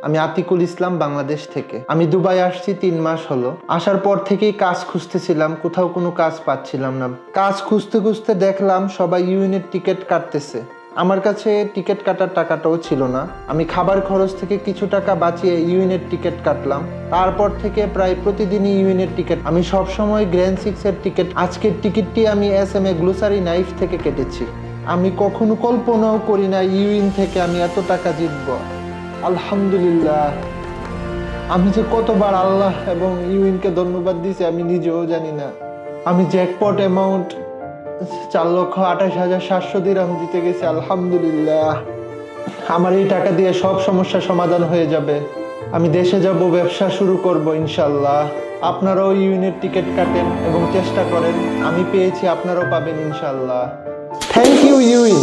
আমি আতিকুল ইসলাম, বাংলাদেশ থেকে। আমি দুবাই আসছি 3 মাস হলো। আসার পর থেকেই কাজ খুঁজতেছিলাম, কোথাও কোনো কাজ পাচ্ছিলাম না। কাজ খুঁজতে খুঁজতে দেখলাম সবাই ইউএনের টিকিট কাটতেছে। আমার কাছে টিকিট কাটার টাকাটাও ছিল না। আমি খাবার খরচ থেকে কিছু টাকা বাঁচিয়ে ইউএনের টিকিট কাটলাম। তারপর থেকে প্রায় প্রতিদিনই ইউএনের টিকিট। আমি সবসময় গ্র্যান্ড 6-এর টিকিট। আজকের টিকিটটি আমি SMA গ্লোসারি নাইফ থেকে কেটেছি। আমি কখনো কল্পনাও করি না ইউএন থেকে আমি এত টাকা জিতবো। আলহামদুলিল্লাহ। আমি যে কতবার আল্লাহ এবং ইউএনকে ধন্যবাদ দিয়েছি আমি নিজেও জানি না। আমি জ্যাকপট অ্যামাউন্ট 4,28,700 দিরহাম জিতে গেছি। আলহামদুলিল্লাহ। আমার এই টাকা দিয়ে সব সমস্যার সমাধান হয়ে যাবে। আমি দেশে যাব, ব্যবসা শুরু করব ইনশাল্লাহ। আপনারাও ইউএনের টিকিট কাটেন এবং চেষ্টা করেন। আমি পেয়েছি, আপনারাও পাবেন ইনশাল্লাহ। Thank you UN.